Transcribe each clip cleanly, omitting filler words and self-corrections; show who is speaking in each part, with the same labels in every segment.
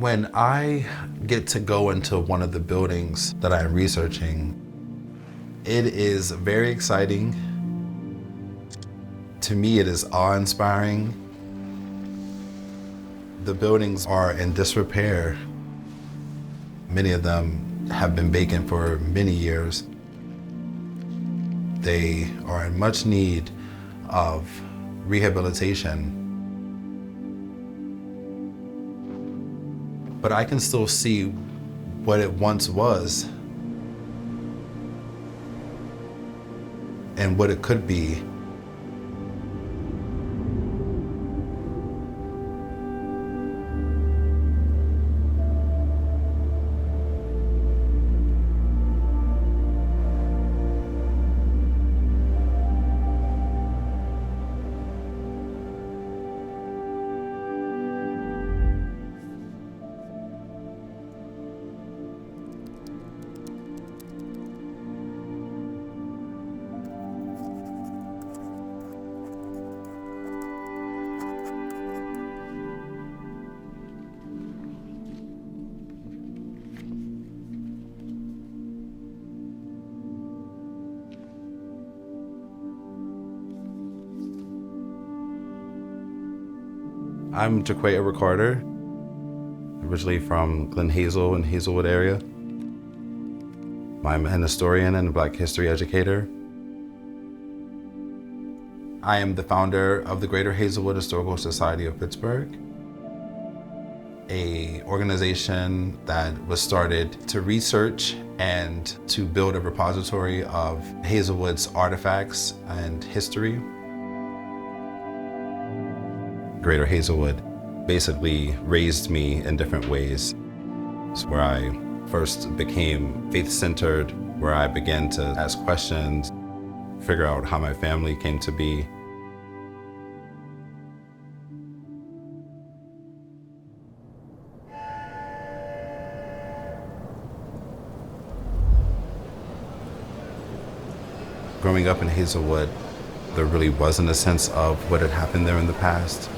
Speaker 1: When I get to go into one of the buildings that I'm researching, it is very exciting. To me, it is awe-inspiring. The buildings are in disrepair. Many of them have been vacant for many years. They are in much need of rehabilitation. But I can still see what it once was and what it could be. I'm JaQuay, a recorder, originally from Glen Hazel and Hazelwood area. I'm an historian and a Black history educator. I am the founder of the Greater Hazelwood Historical Society of Pittsburgh, an organization that was started to research and to build a repository of Hazelwood's artifacts and history. Greater Hazelwood basically raised me in different ways. It's where I first became faith-centered, where I began to ask questions, figure out how my family came to be. Growing up in Hazelwood, there really wasn't a sense of what had happened there in the past.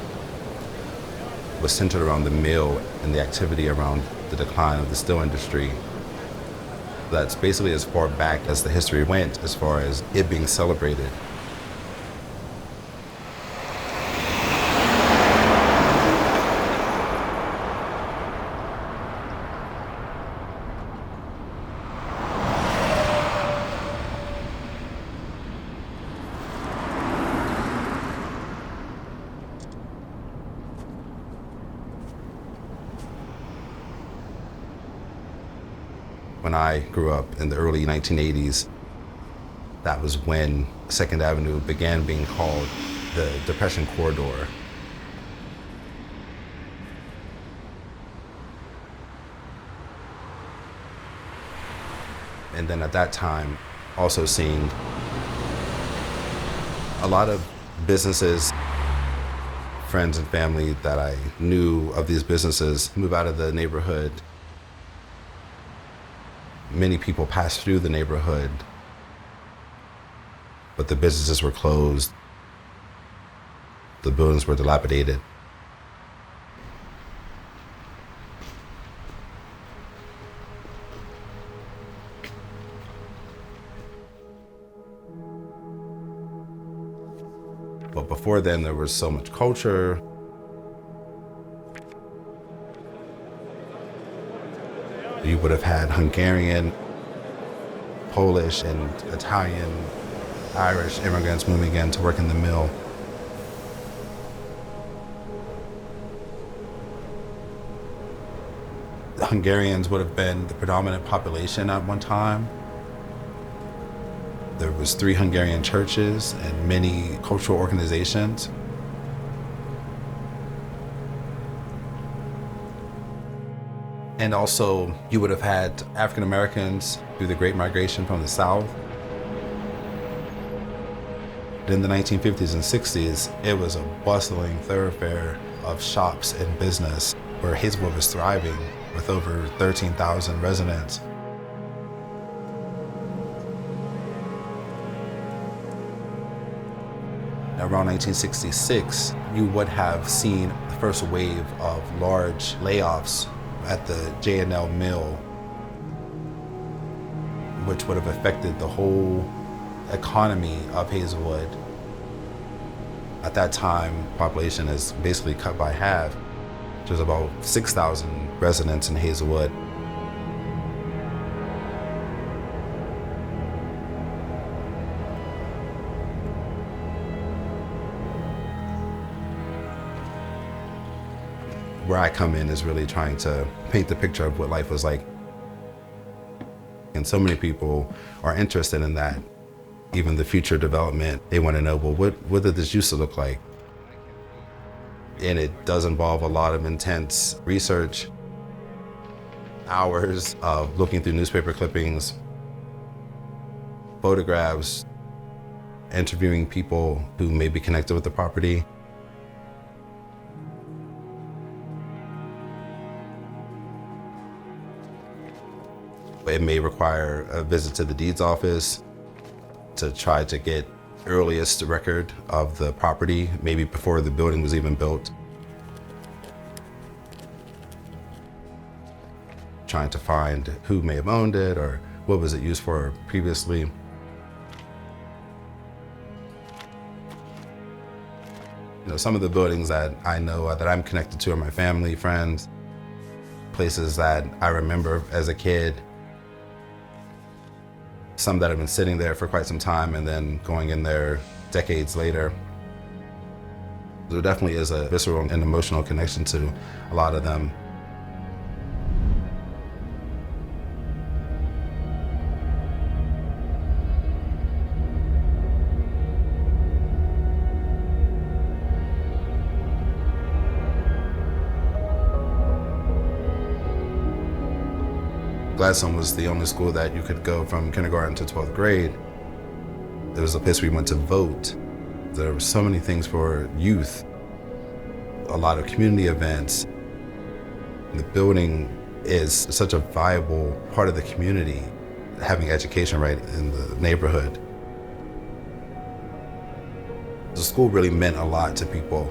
Speaker 1: It was centered around the mill and the activity around the decline of the steel industry. That's basically as far back as the history went, as far as it being celebrated. When I grew up in the early 1980s, that was when 2nd Avenue began being called the Depression Corridor. And then at that time, also seeing a lot of businesses, friends and family that I knew of these businesses move out of the neighborhood. Many people passed through the neighborhood, but the businesses were closed. The buildings were dilapidated. But before then, there was so much culture. You would have had Hungarian, Polish, and Italian, Irish immigrants moving in to work in the mill. The Hungarians would have been the predominant population at one time. There was 3 Hungarian churches and many cultural organizations. And also, you would have had African Americans through the Great Migration from the South. In the 1950s and 60s, it was a bustling thoroughfare of shops and business where Hazelwood was thriving with over 13,000 residents. Around 1966, you would have seen the first wave of large layoffs at the J&L mill, which would have affected the whole economy of Hazelwood. At that time, population is basically cut by half. There's about 6,000 residents in Hazelwood. Where I come in is really trying to paint the picture of what life was like. And so many people are interested in that. Even the future development, they want to know, well, what did this used to look like? And it does involve a lot of intense research, hours of looking through newspaper clippings, photographs, interviewing people who may be connected with the property. It may require a visit to the deeds office to try to get earliest record of the property, maybe before the building was even built. Trying to find who may have owned it or what was it used for previously. You know, some of the buildings that I know that I'm connected to are my family, friends, places that I remember as a kid. Some that have been sitting there for quite some time and then going in there decades later. There definitely is a visceral and emotional connection to a lot of them. Gladstone was the only school that you could go from kindergarten to 12th grade. It was a place where we went to vote. There were so many things for youth, a lot of community events. The building is such a viable part of the community, having education right in the neighborhood. The school really meant a lot to people.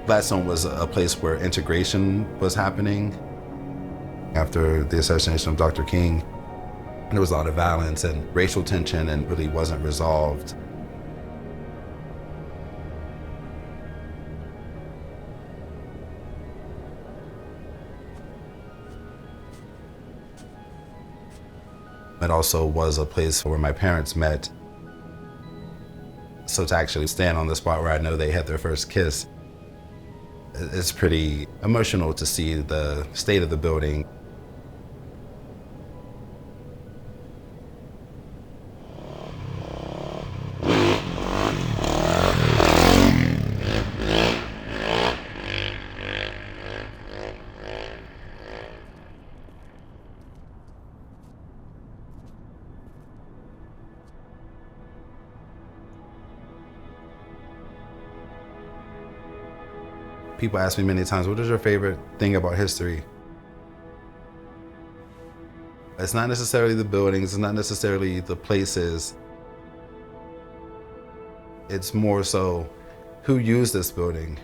Speaker 1: Gladstone was a place where integration was happening. After the assassination of Dr. King, there was a lot of violence and racial tension and really wasn't resolved. It also was a place where my parents met. So to actually stand on the spot where I know they had their first kiss, it's pretty emotional to see the state of the building. People ask me many times, what is your favorite thing about history? It's not necessarily the buildings, it's not necessarily the places. It's more so who used this building.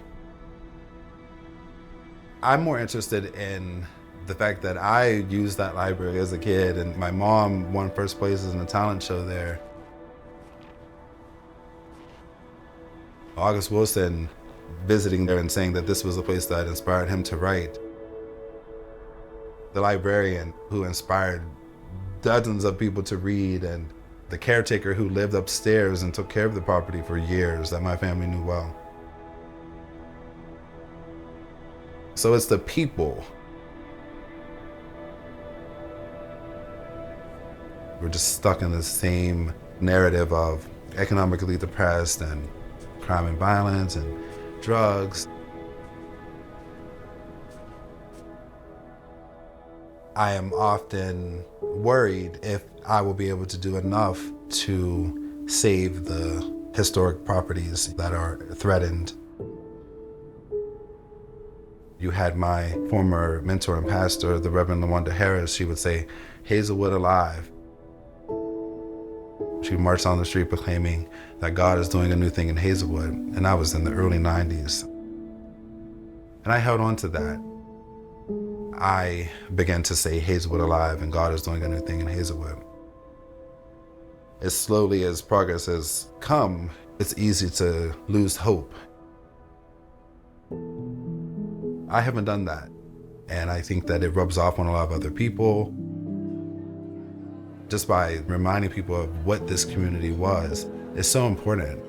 Speaker 1: I'm more interested in the fact that I used that library as a kid, and my mom won first place in a talent show there. August Wilson visiting there and saying that this was a place that inspired him to write. The librarian who inspired dozens of people to read, and the caretaker who lived upstairs and took care of the property for years that my family knew well. So it's the people. We're just stuck in the same narrative of economically depressed and crime and violence and drugs. I am often worried if I will be able to do enough to save the historic properties that are threatened. You had my former mentor and pastor, the Reverend LaWanda Harris. She would say, "Hazelwood alive." She marched on the street proclaiming that God is doing a new thing in Hazelwood, and I was in the early 90s. And I held on to that. I began to say Hazelwood Alive and God is doing a new thing in Hazelwood. As slowly as progress has come, it's easy to lose hope. I haven't done that. And I think that it rubs off on a lot of other people. Just by reminding people of what this community was, is so important.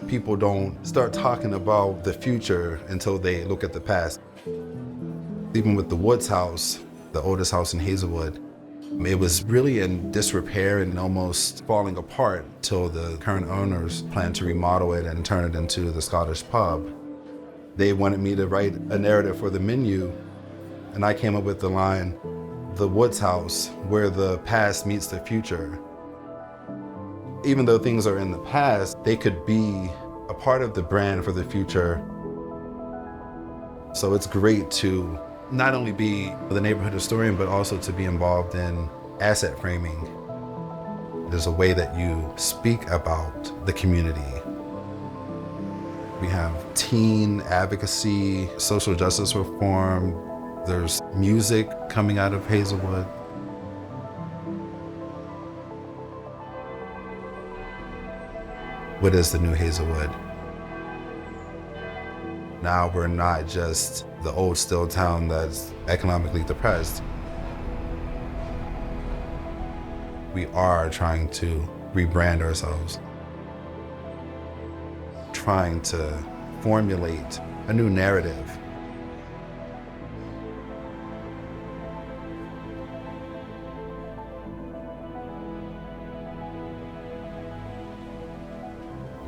Speaker 1: People don't start talking about the future until they look at the past. Even with the Woods house, the oldest house in Hazelwood, it was really in disrepair and almost falling apart till the current owners planned to remodel it and turn it into the Scottish pub. They wanted me to write a narrative for the menu, and I came up with the line, "The Woods house, where the past meets the future." Even though things are in the past, they could be a part of the brand for the future. So it's great to not only be the neighborhood historian, but also to be involved in asset framing. There's a way that you speak about the community. We have teen advocacy, social justice reform. There's music coming out of Hazelwood. What is the new Hazelwood? Now we're not just the old still town that's economically depressed. We are trying to rebrand ourselves, trying to formulate a new narrative.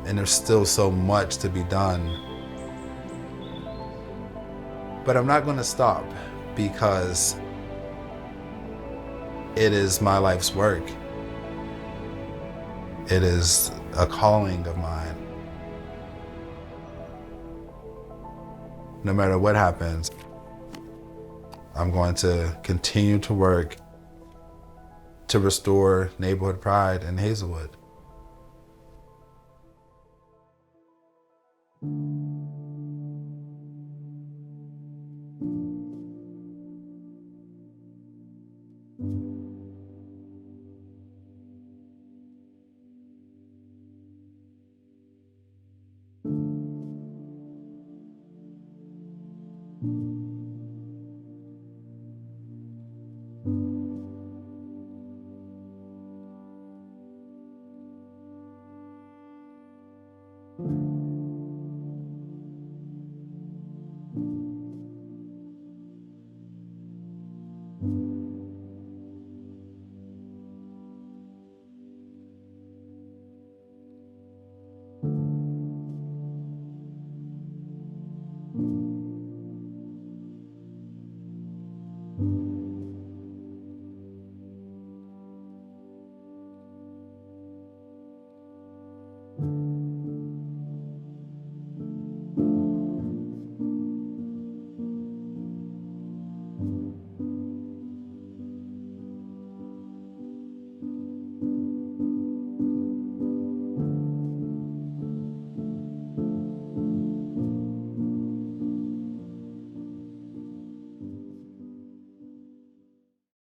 Speaker 1: And there's still so much to be done. But I'm not going to stop because it is my life's work. It is a calling of mine. No matter what happens, I'm going to continue to work to restore neighborhood pride in Hazelwood.